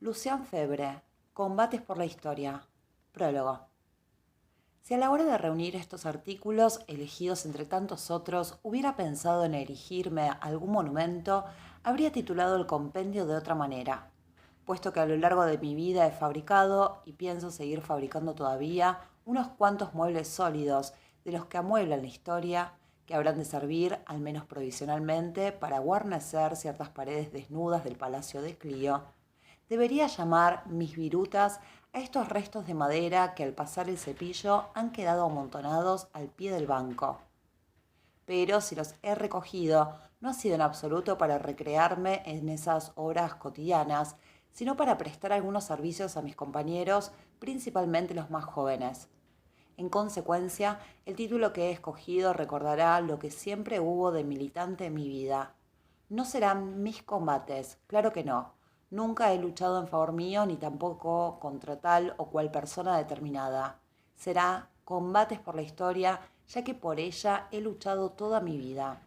Lucien Febvre, Combates por la Historia. Prólogo. Si a la hora de reunir estos artículos, elegidos entre tantos otros, hubiera pensado en erigirme algún monumento, habría titulado el compendio de otra manera, puesto que a lo largo de mi vida he fabricado, y pienso seguir fabricando todavía, unos cuantos muebles sólidos, de los que amueblan la historia, que habrán de servir, al menos provisionalmente, para guarnecer ciertas paredes desnudas del Palacio de Clio. Debería llamar mis virutas a estos restos de madera que al pasar el cepillo han quedado amontonados al pie del banco. Pero si los he recogido, no ha sido en absoluto para recrearme en esas horas cotidianas, sino para prestar algunos servicios a mis compañeros, principalmente los más jóvenes. En consecuencia, el título que he escogido recordará lo que siempre hubo de militante en mi vida. No serán mis combates, claro que no. Nunca he luchado en favor mío ni tampoco contra tal o cual persona determinada. Será combates por la historia, ya que por ella he luchado toda mi vida.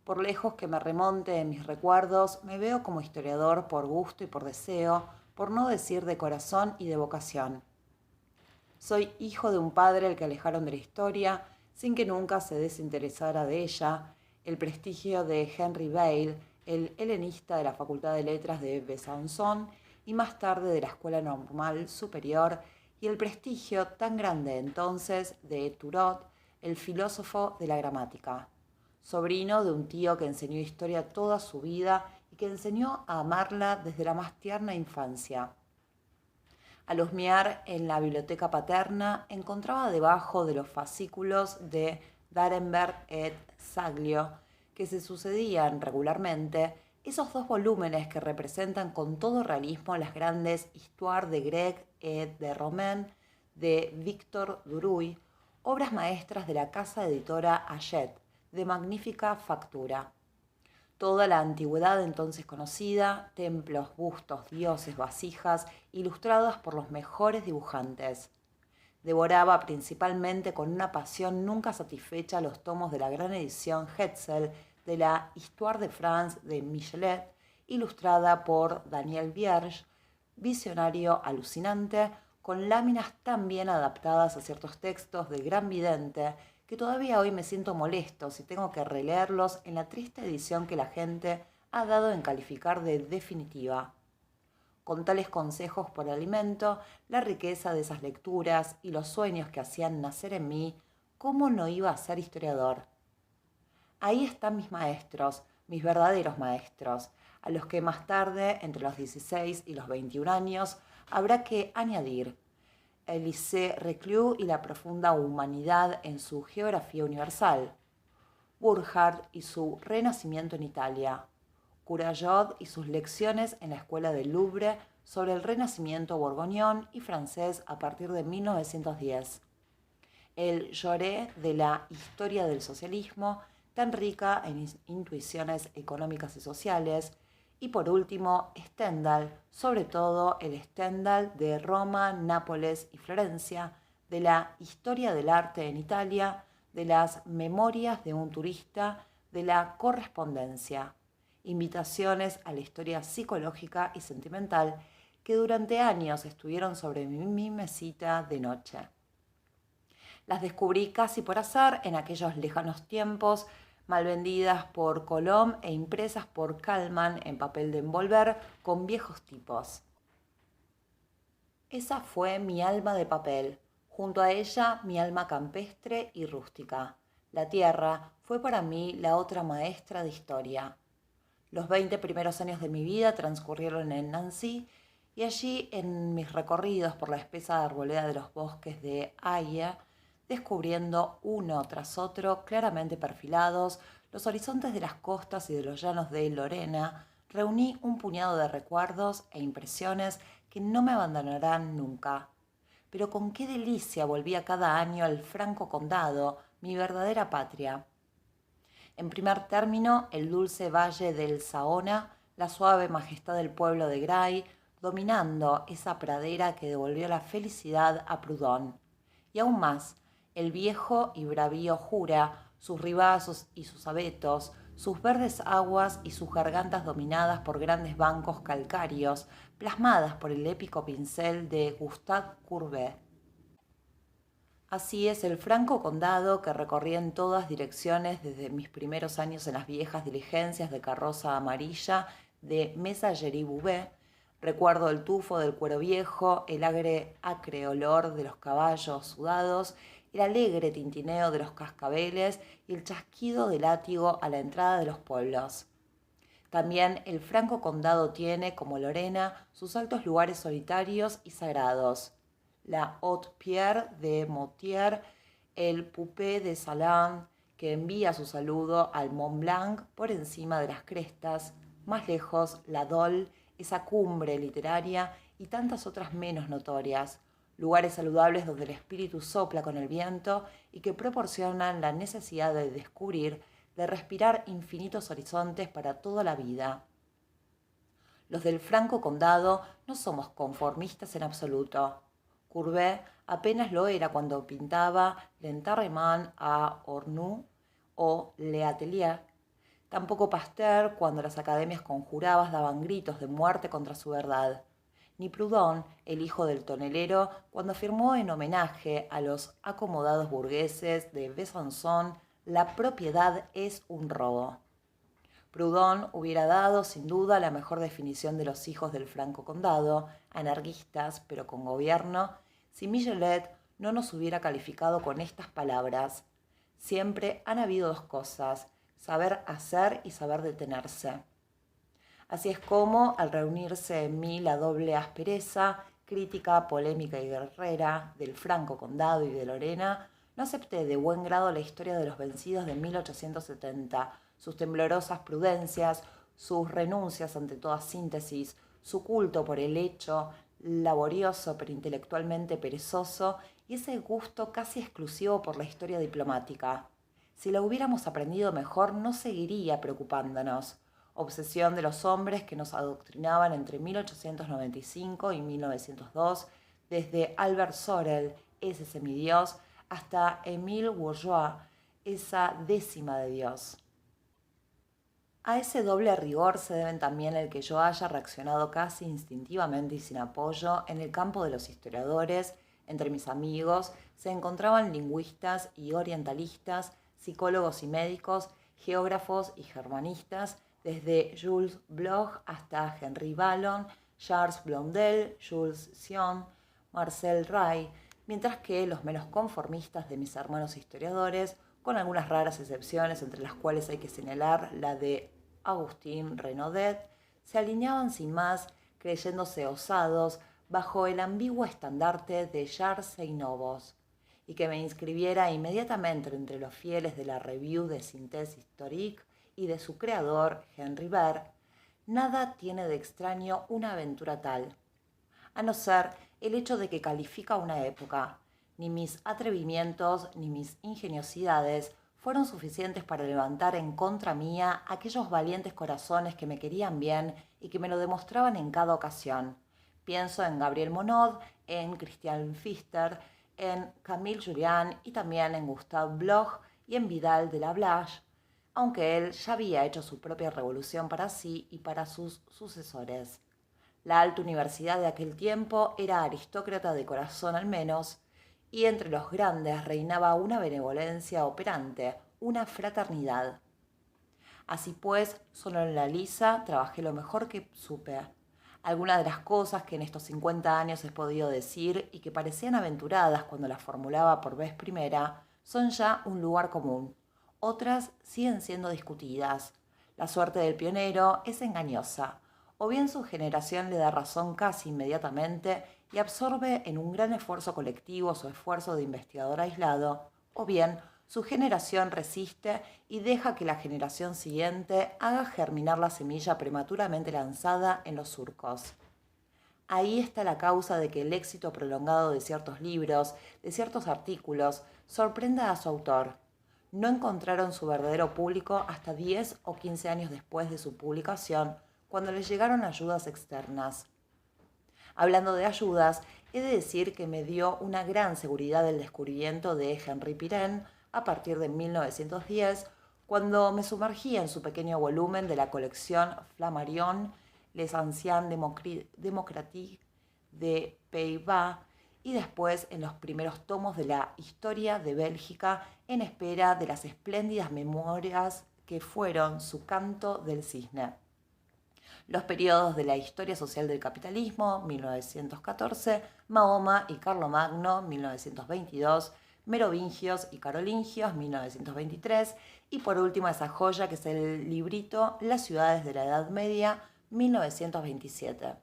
Por lejos que me remonte en mis recuerdos, me veo como historiador por gusto y por deseo, por no decir de corazón y de vocación. Soy hijo de un padre al que alejaron de la historia, sin que nunca se desinteresara de ella, el prestigio de Henry Vail, el helenista de la Facultad de Letras de Besançon y más tarde de la Escuela Normal Superior, y el prestigio tan grande entonces de Turgot, el filósofo de la gramática. Sobrino de un tío que enseñó historia toda su vida y que enseñó a amarla desde la más tierna infancia. Al husmear en la biblioteca paterna, encontraba debajo de los fascículos de d'Arenberg et Saglio, que se sucedían regularmente, esos dos volúmenes que representan con todo realismo las grandes Histoire de Grec et de Romain de Victor Duruy, obras maestras de la casa editora Hachette, de magnífica factura. Toda la antigüedad entonces conocida, templos, bustos, dioses, vasijas, ilustradas por los mejores dibujantes. Devoraba principalmente con una pasión nunca satisfecha los tomos de la gran edición Hetzel de la Histoire de France de Michelet, ilustrada por Daniel Vierge, visionario alucinante, con láminas tan bien adaptadas a ciertos textos del gran vidente que todavía hoy me siento molesto si tengo que releerlos en la triste edición que la gente ha dado en calificar de definitiva. Con tales consejos por alimento, la riqueza de esas lecturas y los sueños que hacían nacer en mí, ¿cómo no iba a ser historiador? Ahí están mis maestros, mis verdaderos maestros, a los que más tarde, entre los 16 y los 21 años, habrá que añadir Élyse Reclus y la profunda humanidad en su Geografía Universal, Burckhardt y su Renacimiento en Italia, Curajod y sus lecciones en la Escuela del Louvre sobre el Renacimiento borgoñón y francés a partir de 1910, el Jaurès de la Historia del Socialismo, tan rica en intuiciones económicas y sociales, y por último, Stendhal, sobre todo el Stendhal de Roma, Nápoles y Florencia, de la historia del arte en Italia, de las memorias de un turista, de la correspondencia. Invitaciones a la historia psicológica y sentimental que durante años estuvieron sobre mi mesita de noche. Las descubrí casi por azar en aquellos lejanos tiempos, mal vendidas por Colomb e impresas por Kallman en papel de envolver con viejos tipos. Esa fue mi alma de papel, junto a ella mi alma campestre y rústica. La tierra fue para mí la otra maestra de historia. Los 20 primeros años de mi vida transcurrieron en Nancy y allí, en mis recorridos por la espesa arboleda de los bosques de Haye, descubriendo uno tras otro, claramente perfilados, los horizontes de las costas y de los llanos de Lorena, reuní un puñado de recuerdos e impresiones que no me abandonarán nunca. Pero con qué delicia volvía cada año al Franco Condado, mi verdadera patria. En primer término, el dulce valle del Saona, la suave majestad del pueblo de Gray, dominando esa pradera que devolvió la felicidad a Proudhon. Y aún más, el viejo y bravío Jura, sus ribazos y sus abetos, sus verdes aguas y sus gargantas dominadas por grandes bancos calcáreos, plasmadas por el épico pincel de Gustave Courbet. Así es el franco condado que recorrí en todas direcciones desde mis primeros años en las viejas diligencias de carroza amarilla de Messageries-Beauvais. Recuerdo el tufo del cuero viejo, el acre olor de los caballos sudados, el alegre tintineo de los cascabeles y el chasquido del látigo a la entrada de los pueblos. También el franco condado tiene, como Lorena, sus altos lugares solitarios y sagrados. La Haute Pierre de Moutier, el Poupée de Salins, que envía su saludo al Mont Blanc por encima de las crestas, más lejos la Dole, esa cumbre literaria y tantas otras menos notorias, lugares saludables donde el espíritu sopla con el viento y que proporcionan la necesidad de descubrir, de respirar infinitos horizontes para toda la vida. Los del Franco Condado no somos conformistas en absoluto. Courbet apenas lo era cuando pintaba L'Enterrement à Ornu o Le Atelier. Tampoco Pasteur cuando las academias conjuradas daban gritos de muerte contra su verdad. Ni Proudhon, el hijo del tonelero, cuando afirmó en homenaje a los acomodados burgueses de Besançon, la propiedad es un robo. Proudhon hubiera dado, sin duda, la mejor definición de los hijos del Franco Condado, anarquistas, pero con gobierno, si Michelet no nos hubiera calificado con estas palabras. Siempre han habido dos cosas, saber hacer y saber detenerse. Así es como, al reunirse en mí la doble aspereza, crítica, polémica y guerrera del Franco Condado y de Lorena, no acepté de buen grado la historia de los vencidos de 1870, sus temblorosas prudencias, sus renuncias ante toda síntesis, su culto por el hecho, laborioso pero intelectualmente perezoso, y ese gusto casi exclusivo por la historia diplomática. Si la hubiéramos aprendido mejor, no seguiría preocupándonos. Obsesión de los hombres que nos adoctrinaban entre 1895 y 1902, desde Albert Sorel, ese semidios, hasta Émile Bourgeois, esa décima de Dios. A ese doble rigor se deben también el que yo haya reaccionado casi instintivamente y sin apoyo en el campo de los historiadores. Entre mis amigos se encontraban lingüistas y orientalistas, psicólogos y médicos, geógrafos y germanistas, desde Jules Bloch hasta Henri Vallon, Charles Blondel, Jules Sion, Marcel Ray, mientras que los menos conformistas de mis hermanos historiadores, con algunas raras excepciones entre las cuales hay que señalar la de Agustín Renaudet, se alineaban sin más, creyéndose osados bajo el ambiguo estandarte de Jars et Novos, y que me inscribiera inmediatamente entre los fieles de la Revue de Synthèse Historique y de su creador, Henri Ver. Nada tiene de extraño una aventura tal, a no ser el hecho de que califica una época. Ni mis atrevimientos ni mis ingeniosidades fueron suficientes para levantar en contra mía aquellos valientes corazones que me querían bien y que me lo demostraban en cada ocasión. Pienso en Gabriel Monod, en Christian Pfister, en Camille Jullian y también en Gustave Bloch y en Vidal de la Blache, aunque él ya había hecho su propia revolución para sí y para sus sucesores. La alta universidad de aquel tiempo era aristócrata de corazón al menos, y entre los grandes reinaba una benevolencia operante, una fraternidad. Así pues, solo en la lisa trabajé lo mejor que supe. Algunas de las cosas que en estos 50 años he podido decir y que parecían aventuradas cuando las formulaba por vez primera, son ya un lugar común. Otras siguen siendo discutidas. La suerte del pionero es engañosa. O bien su generación le da razón casi inmediatamente y absorbe en un gran esfuerzo colectivo su esfuerzo de investigador aislado, o bien su generación resiste y deja que la generación siguiente haga germinar la semilla prematuramente lanzada en los surcos. Ahí está la causa de que el éxito prolongado de ciertos libros, de ciertos artículos, sorprenda a su autor. No encontraron su verdadero público hasta 10 o 15 años después de su publicación, cuando les llegaron ayudas externas. Hablando de ayudas, he de decir que me dio una gran seguridad el descubrimiento de Henri Pirenne a partir de 1910, Cuando me sumergí en su pequeño volumen de la colección Flammarion, Les Anciens Démocratiques de Pays-Bas, y después en los primeros tomos de la Historia de Bélgica, en espera de las espléndidas memorias que fueron su Canto del Cisne. Los periodos de la Historia Social del Capitalismo, 1914, Mahoma y Carlomagno, 1922, Merovingios y Carolingios, 1923, y por último esa joya que es el librito Las ciudades de la Edad Media, 1927.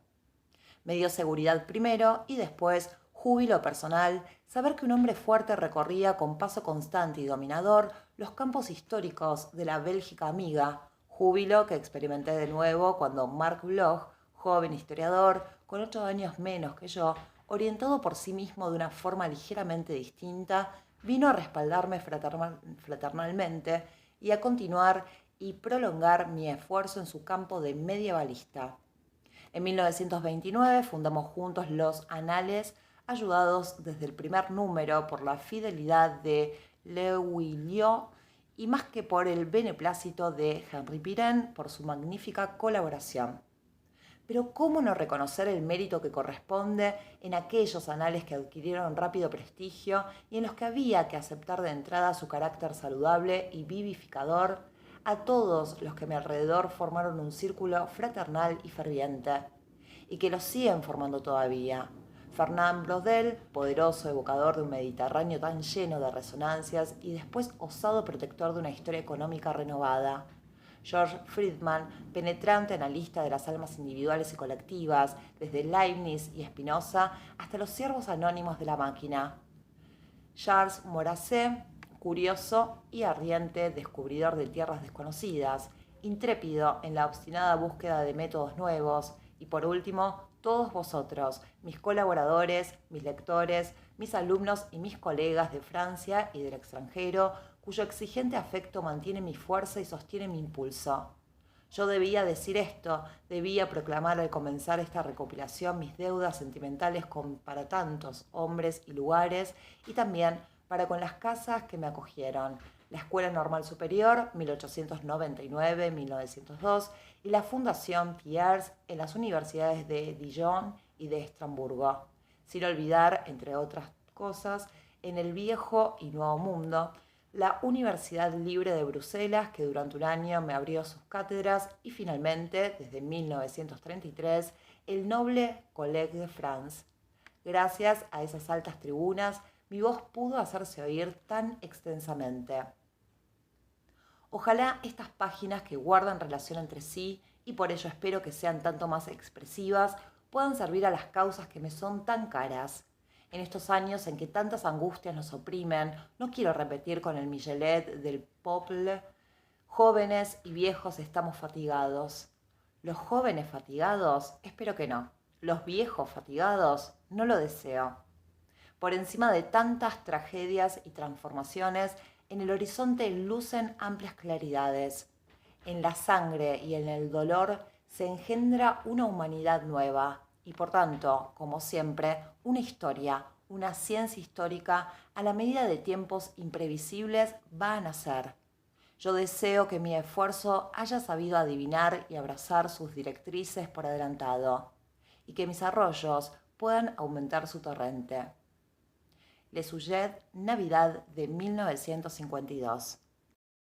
Me dio seguridad primero y después júbilo personal saber que un hombre fuerte recorría con paso constante y dominador los campos históricos de la Bélgica amiga, júbilo que experimenté de nuevo cuando Marc Bloch, joven historiador, con 8 años menos que yo, orientado por sí mismo de una forma ligeramente distinta, vino a respaldarme fraternalmente y a continuar y prolongar mi esfuerzo en su campo de medievalista. En 1929 fundamos juntos los Anales, ayudados desde el primer número por la fidelidad de Le Huilliot y más que por el beneplácito de Henri Pirenne por su magnífica colaboración. Pero ¿cómo no reconocer el mérito que corresponde en aquellos anales que adquirieron rápido prestigio y en los que había que aceptar de entrada su carácter saludable y vivificador a todos los que a mi alrededor formaron un círculo fraternal y ferviente, y que lo siguen formando todavía? Fernand Braudel, poderoso evocador de un Mediterráneo tan lleno de resonancias y después osado protector de una historia económica renovada. George Friedman, penetrante analista de las almas individuales y colectivas, desde Leibniz y Spinoza hasta los siervos anónimos de la máquina. Charles Maurras, curioso y ardiente descubridor de tierras desconocidas, intrépido en la obstinada búsqueda de métodos nuevos, y por último, todos vosotros, mis colaboradores, mis lectores, mis alumnos y mis colegas de Francia y del extranjero, cuyo exigente afecto mantiene mi fuerza y sostiene mi impulso. Yo debía decir esto, debía proclamar al comenzar esta recopilación mis deudas sentimentales para tantos hombres y lugares, y también para con las casas que me acogieron, la Escuela Normal Superior, 1899-1902, y la Fundación Thiers en las universidades de Dijon y de Estrasburgo, sin olvidar, entre otras cosas, en el Viejo y Nuevo Mundo, la Universidad Libre de Bruselas, que durante un año me abrió sus cátedras, y finalmente, desde 1933, el Noble Collège de France. Gracias a esas altas tribunas, mi voz pudo hacerse oír tan extensamente. Ojalá estas páginas que guardan relación entre sí, y por ello espero que sean tanto más expresivas, puedan servir a las causas que me son tan caras. En estos años en que tantas angustias nos oprimen, no quiero repetir con el Michelet del Peuple: jóvenes y viejos estamos fatigados. Los jóvenes fatigados, espero que no. Los viejos fatigados, no lo deseo. Por encima de tantas tragedias y transformaciones, en el horizonte lucen amplias claridades. En la sangre y en el dolor se engendra una humanidad nueva y, por tanto, como siempre, una historia, una ciencia histórica, a la medida de tiempos imprevisibles, va a nacer. Yo deseo que mi esfuerzo haya sabido adivinar y abrazar sus directrices por adelantado, y que mis arroyos puedan aumentar su torrente. Les Houillet, Navidad de 1952.